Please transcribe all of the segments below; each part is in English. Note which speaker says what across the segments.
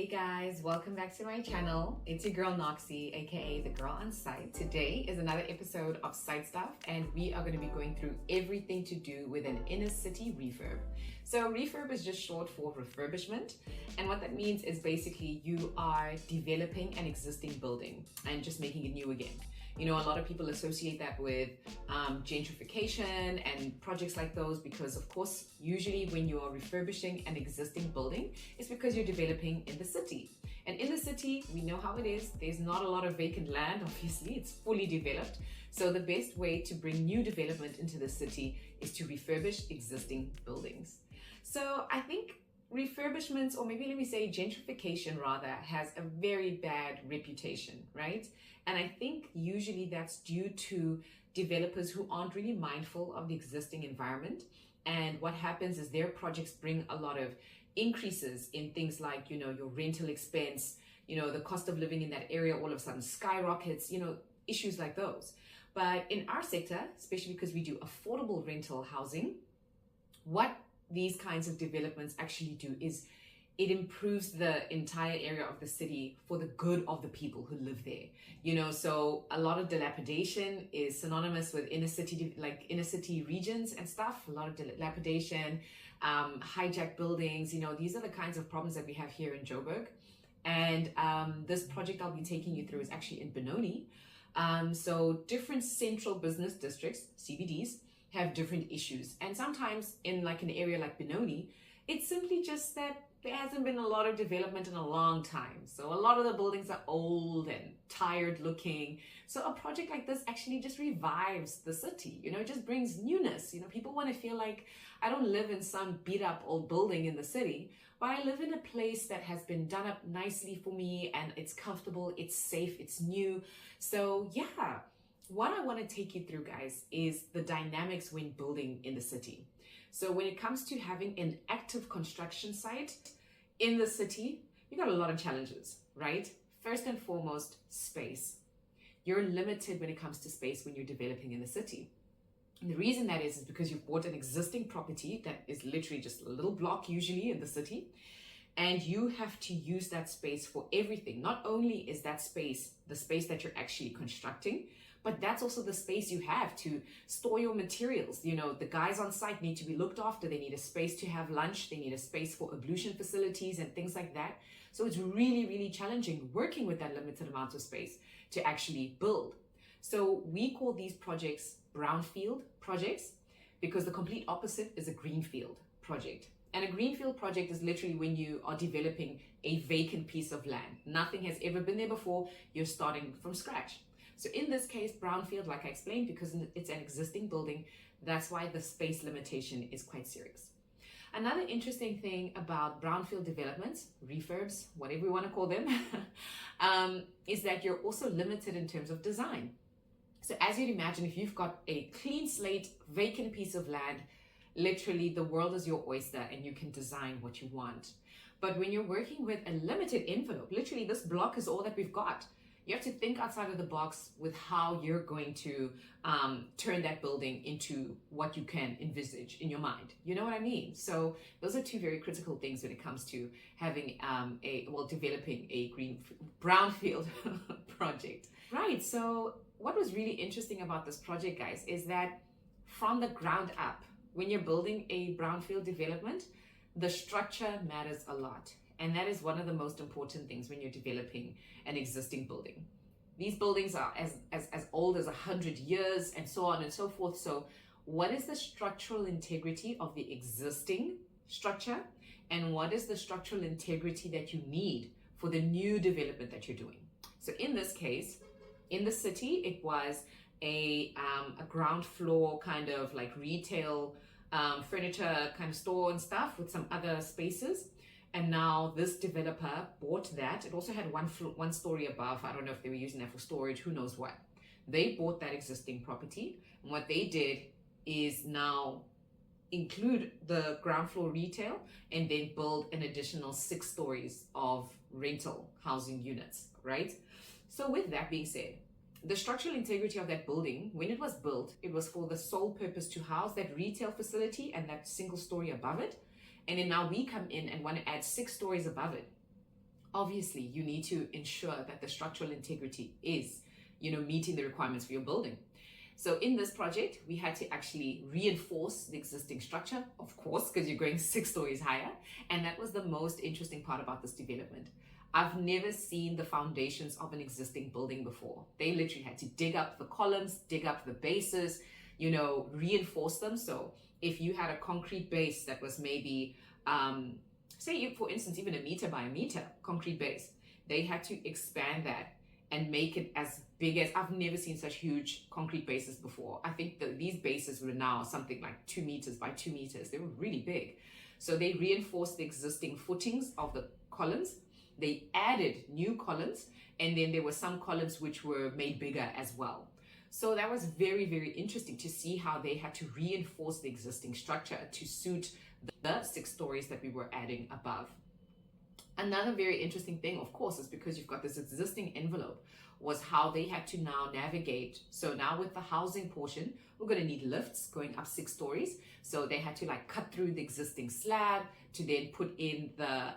Speaker 1: guys, welcome back to my channel. It's your girl Noxie, aka the girl on site. Today is another episode of Site Stuff, and we are going to be going through everything to do with an inner city refurb. So refurb is just short for refurbishment, and what that means is basically you are developing an existing building and just making it new again. You know, a lot of people associate that with gentrification and projects like those because, of course, usually when you are refurbishing an existing building, it's because you're developing in the city. And in the city, we know how it is. There's not a lot of vacant land, obviously. It's fully developed. So the best way to bring new development into the city is to refurbish existing buildings. So I think refurbishments, or maybe let me say gentrification rather, has a very bad reputation, right? And I think usually that's due to developers who aren't really mindful of the existing environment. And what happens is their projects bring a lot of increases in things like, you know, your rental expense, you know, the cost of living in that area all of a sudden skyrockets, you know, issues like those. But in our sector, especially because we do affordable rental housing, what these kinds of developments actually do is it improves the entire area of the city for the good of the people who live there. You know, so a lot of dilapidation is synonymous with inner city regions and stuff. A lot of dilapidation, hijacked buildings, you know, these are the kinds of problems that we have here in Joburg. And this project I'll be taking you through is actually in Benoni. So different central business districts, CBDs, have different issues. And sometimes in like an area like Benoni, it's simply just that there hasn't been a lot of development in a long time. So a lot of the buildings are old and tired looking. So a project like this actually just revives the city, you know, it just brings newness. You know, people want to feel like I don't live in some beat up old building in the city, but I live in a place that has been done up nicely for me and it's comfortable, it's safe, it's new. So yeah, what I want to take you through, guys, is the dynamics when building in the city. So when it comes to having an active construction site in the city, you got a lot of challenges, right? First and foremost, space. You're limited when it comes to space when you're developing in the city. And the reason that is because you've bought an existing property that is literally just a little block usually in the city, and you have to use that space for everything. Not only is that space the space that you're actually constructing, but that's also the space you have to store your materials. You know, the guys on site need to be looked after. They need a space to have lunch. They need a space for ablution facilities and things like that. So it's really, really challenging working with that limited amount of space to actually build. So we call these projects brownfield projects because the complete opposite is a greenfield project. And a greenfield project is literally when you are developing a vacant piece of land. Nothing has ever been there before. You're starting from scratch. So in this case, brownfield, like I explained, because it's an existing building, that's why the space limitation is quite serious. Another interesting thing about brownfield developments, refurbs, whatever you want to call them, is that you're also limited in terms of design. So as you'd imagine, if you've got a clean slate, vacant piece of land, literally the world is your oyster and you can design what you want. But when you're working with a limited envelope, literally this block is all that we've got. You have to think outside of the box with how you're going to turn that building into what you can envisage in your mind. You know what I mean? So those are two very critical things when it comes to having developing a brownfield project. Right, so what was really interesting about this project, guys, is that from the ground up, when you're building a brownfield development, the structure matters a lot. And that is one of the most important things when you're developing an existing building. These buildings are as old as 100 years and so on and so forth. So what is the structural integrity of the existing structure? And what is the structural integrity that you need for the new development that you're doing? So in this case, in the city, it was a ground floor kind of like retail furniture kind of store and stuff with some other spaces. And now this developer bought that. It also had one story above. I don't know if they were using that for storage, who knows what. They bought that existing property. And what they did is now include the ground floor retail and then build an additional 6 stories of rental housing units, right? So with that being said, the structural integrity of that building, when it was built, it was for the sole purpose to house that retail facility and that single story above it. And then now we come in and want to add 6 stories above it. obviously you need to ensure that the structural integrity is, meeting the requirements for your building. So in this project, we had to actually reinforce the existing structure, of course, because you're going 6 stories higher. And that was the most interesting part about this development. I've never seen the foundations of an existing building before. They literally had to dig up the columns, dig up the bases, reinforce them. So if you had a concrete base that was maybe, say for instance, even a meter by a meter concrete base, they had to expand that and make it as big as, I've never seen such huge concrete bases before. I think that these bases were now something like 2 meters by 2 meters. They were really big. So they reinforced the existing footings of the columns. They added new columns, and then there were some columns which were made bigger as well. So that was very, very interesting to see how they had to reinforce the existing structure to suit the 6 stories that we were adding above. Another very interesting thing, of course, is because you've got this existing envelope, was how they had to now navigate. So now with the housing portion, we're going to need lifts going up 6 stories. So they had to cut through the existing slab to then put in the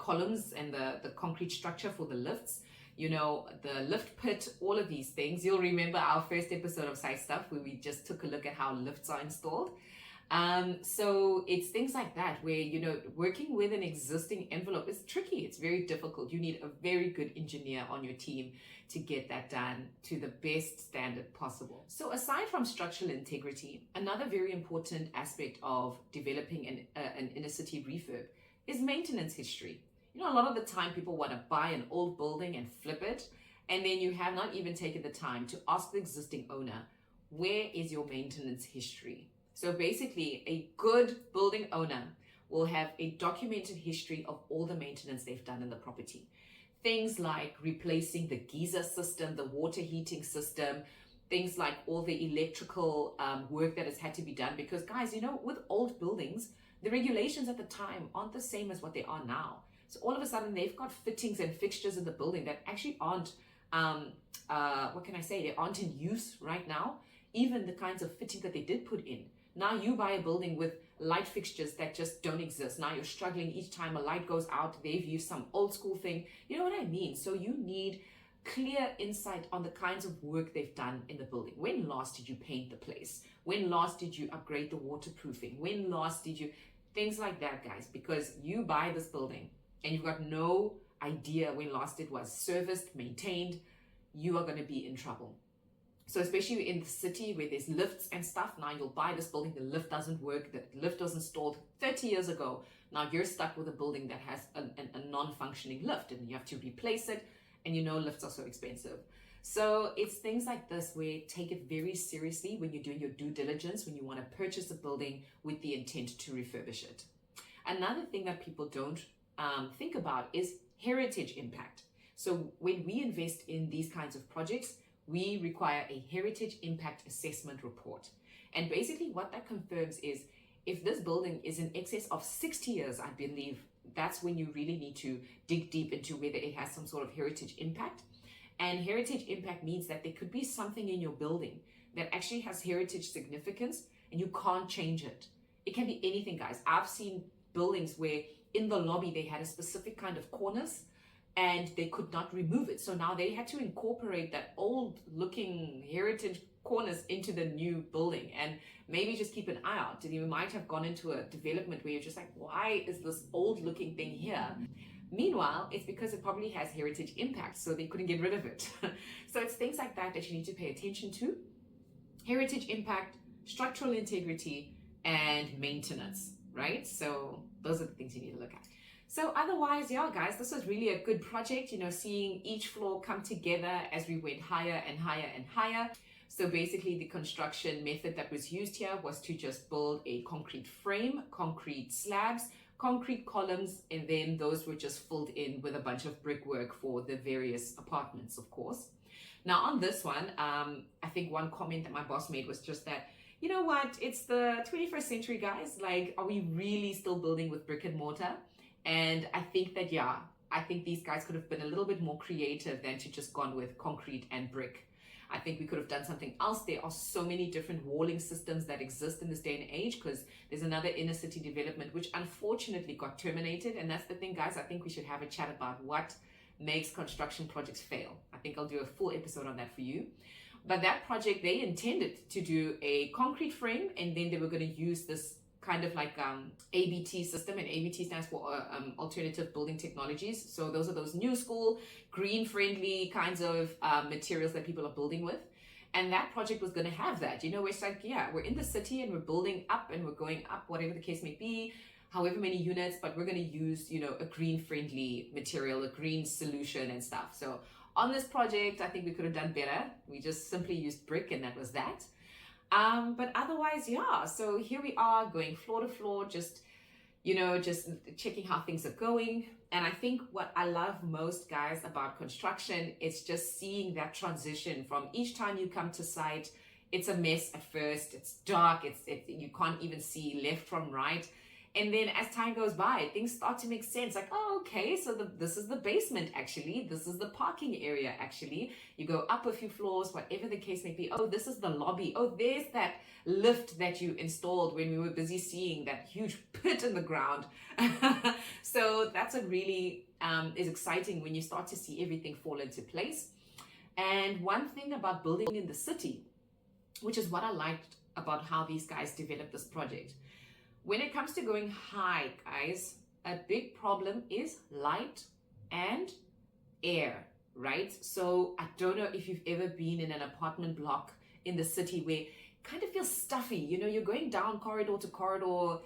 Speaker 1: columns and the concrete structure for the lifts. The lift pit, all of these things. You'll remember our first episode of Site Stuff where we just took a look at how lifts are installed. So it's things like that where, working with an existing envelope is tricky. It's very difficult. You need a very good engineer on your team to get that done to the best standard possible. So aside from structural integrity, another very important aspect of developing an inner city refurb is maintenance history. A lot of the time people want to buy an old building and flip it, and then you have not even taken the time to ask the existing owner, where is your maintenance history? So basically, a good building owner will have a documented history of all the maintenance they've done in the property. Things like replacing the geyser system, the water heating system, things like all the electrical work that has had to be done. Because guys, with old buildings, the regulations at the time aren't the same as what they are now. So all of a sudden, they've got fittings and fixtures in the building that actually aren't, they aren't in use right now. Even the kinds of fitting that they did put in. Now you buy a building with light fixtures that just don't exist. Now you're struggling each time a light goes out. They've used some old school thing. You know what I mean? So you need clear insight on the kinds of work they've done in the building. When last did you paint the place? When last did you upgrade the waterproofing? When last did you... Things like that, guys, because you buy this building and you've got no idea when last it was serviced, maintained, you are going to be in trouble. So especially in the city where there's lifts and stuff, now you'll buy this building, the lift doesn't work, the lift was installed 30 years ago. Now you're stuck with a building that has a non-functioning lift and you have to replace it, and lifts are so expensive. So it's things like this where take it very seriously when you're doing your due diligence, when you want to purchase a building with the intent to refurbish it. Another thing that people don't think about is heritage impact. So when we invest in these kinds of projects, we require a heritage impact assessment report. And basically what that confirms is if this building is in excess of 60 years, I believe that's when you really need to dig deep into whether it has some sort of heritage impact. And heritage impact means that there could be something in your building that actually has heritage significance and you can't change it. It can be anything, guys. I've seen buildings where in the lobby they had a specific kind of cornice and they could not remove it. So now they had to incorporate that old looking heritage cornice into the new building, and maybe just keep an eye out. You might have gone into a development where you're just like, why is this old looking thing here? Meanwhile, it's because it probably has heritage impact, so they couldn't get rid of it. So it's things like that that you need to pay attention to. Heritage impact, structural integrity, and maintenance, right? So those are the things you need to look at. So otherwise, yeah, guys, this was really a good project, seeing each floor come together as we went higher and higher and higher. So basically the construction method that was used here was to just build a concrete frame, concrete slabs, concrete columns, and then those were just filled in with a bunch of brickwork for the various apartments, of course. Now on this one, I think one comment that my boss made was just that, you know what, it's the 21st century, guys. Like, are we really still building with brick and mortar? And I think that, I think these guys could have been a little bit more creative than to just gone with concrete and brick. I think we could have done something else. There are so many different walling systems that exist in this day and age, because there's another inner city development which unfortunately got terminated. And that's the thing, guys. I think we should have a chat about what makes construction projects fail. I think I'll do a full episode on that for you. But that project, they intended to do a concrete frame, and then they were going to use this kind of like ABT system, and ABT stands for alternative building technologies. So those are those new school, green friendly kinds of materials that people are building with. And that project was going to have that, you know, it's like, yeah, we're in the city and we're building up and we're going up, whatever the case may be, however many units, but we're going to use, you know, a green friendly material, a green solution and stuff. So on this project, I think we could have done better. We just simply used brick, and that was that. But otherwise, yeah, so here we are going floor to floor, just, you know, just checking how things are going. And I think what I love most, guys, about construction is just seeing that transition from each time you come to site. It's a mess at first, it's dark, you can't even see left from right. And then as time goes by, things start to make sense. Like, oh, okay, so this is the basement, actually. This is the parking area, actually. You go up a few floors, whatever the case may be. Oh, this is the lobby. Oh, there's that lift that you installed when we were busy seeing that huge pit in the ground. So that's what really is exciting when you start to see everything fall into place. And one thing about building in the city, which is what I liked about how these guys developed this project. When it comes to going high, guys, a big problem is light and air, right? So I don't know if you've ever been in an apartment block in the city where it kind of feels stuffy. You know, you're going down corridor to corridor.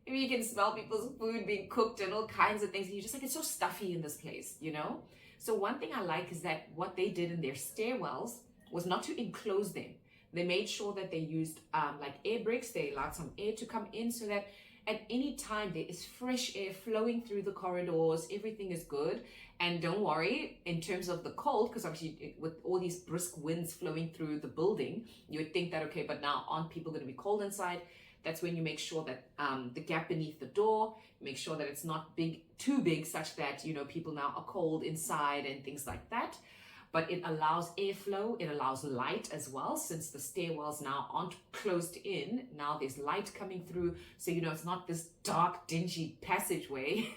Speaker 1: Maybe you can smell people's food being cooked and all kinds of things. And you're just like, it's so stuffy in this place, you know? So one thing I like is that what they did in their stairwells was not to enclose them. They made sure that they used like air bricks. They allowed some air to come in so that at any time there is fresh air flowing through the corridors. Everything is good. And don't worry in terms of the cold, because obviously with all these brisk winds flowing through the building, you would think that, okay, but now aren't people going to be cold inside? That's when you make sure that the gap beneath the door, make sure that it's not too big such that, you know, people now are cold inside and things like that. But it allows airflow, it allows light as well, since the stairwells now aren't closed in. Now there's light coming through, so, you know, it's not this dark, dingy passageway.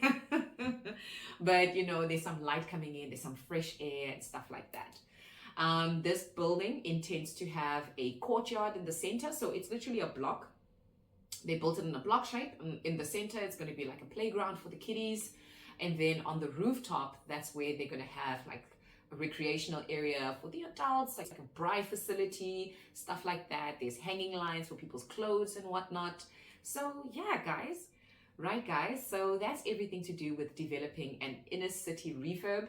Speaker 1: But, you know, there's some light coming in, there's some fresh air and stuff like that. This building intends to have a courtyard in the center, so it's literally a block. They built it in a block shape. In the center, it's going to be like a playground for the kiddies. And then on the rooftop, that's where they're going to have like a recreational area for the adults, like a braai facility, stuff like that. There's hanging lines for people's clothes and whatnot. So yeah, guys, right, guys? So that's everything to do with developing an inner city refurb.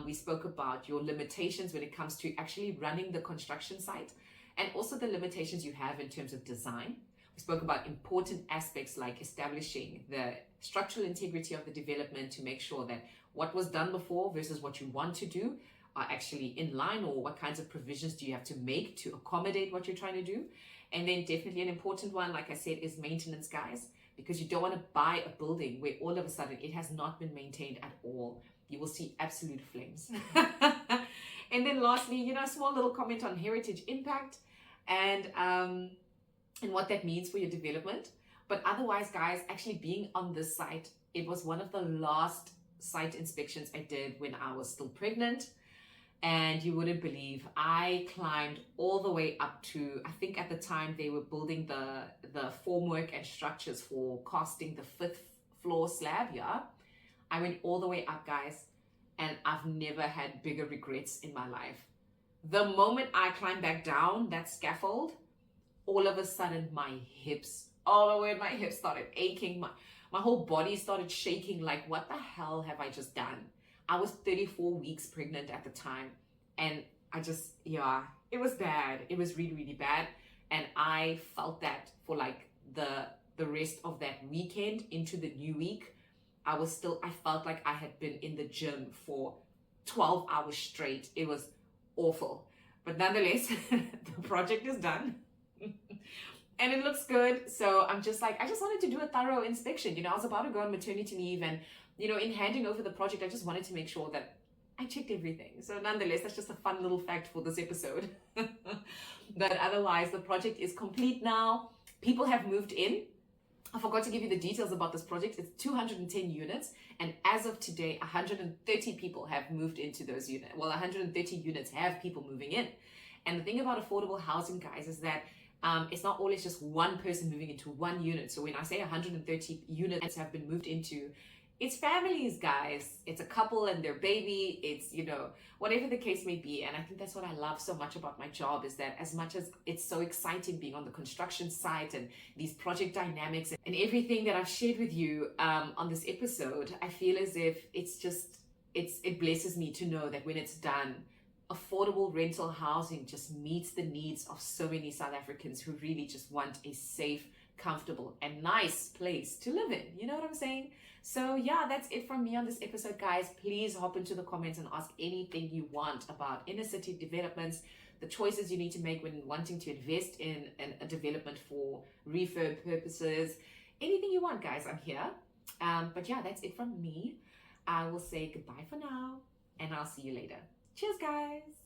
Speaker 1: We spoke about your limitations when it comes to actually running the construction site, and also the limitations you have in terms of design. We spoke about important aspects like establishing the structural integrity of the development to make sure that what was done before versus what you want to do are actually in line, or what kinds of provisions do you have to make to accommodate what you're trying to do. And then definitely an important one, like I said, is maintenance, guys, because you don't want to buy a building where all of a sudden it has not been maintained at all. You will see absolute flames. And then lastly, you know, a small little comment on heritage impact and what that means for your development. But otherwise, guys, actually being on this site, it was one of the last site inspections I did when I was still pregnant. And you wouldn't believe, I climbed all the way up to, I think at the time they were building the formwork and structures for casting the 5th floor slab. Yeah, I went all the way up, guys, and I've never had bigger regrets in my life. The moment I climbed back down that scaffold, all of a sudden my hips started aching. My whole body started shaking, like, what the hell have I just done? I was 34 weeks pregnant at the time, and I just, yeah, it was bad. It was really, really bad. And I felt that for like the rest of that weekend into the new week. I felt like I had been in the gym for 12 hours straight. It was awful. But nonetheless, the project is done. And it looks good. So I'm just like, I just wanted to do a thorough inspection. You know, I was about to go on maternity leave, and, you know, in handing over the project, I just wanted to make sure that I checked everything. So nonetheless, that's just a fun little fact for this episode. But otherwise, the project is complete now. People have moved in. I forgot to give you the details about this project. It's 210 units, and as of today, 130 people have moved into those units. Well, 130 units have people moving in. And the thing about affordable housing, guys, is that it's not always just one person moving into one unit. So when I say 130 units have been moved into, it's families, guys. It's a couple and their baby. It's, whatever the case may be. And I think that's what I love so much about my job, is that as much as it's so exciting being on the construction site and these project dynamics and everything that I've shared with you on this episode, I feel as if it blesses me to know that when it's done, affordable rental housing just meets the needs of so many South Africans who really just want a safe, comfortable, and nice place to live in. You know what I'm saying? So yeah, that's it from me on this episode, guys. Please hop into the comments and ask anything you want about inner city developments, the choices you need to make when wanting to invest in a development for refurb purposes. Anything you want, guys, I'm here. But yeah, that's it from me. I will say goodbye for now, and I'll see you later. Cheers, guys.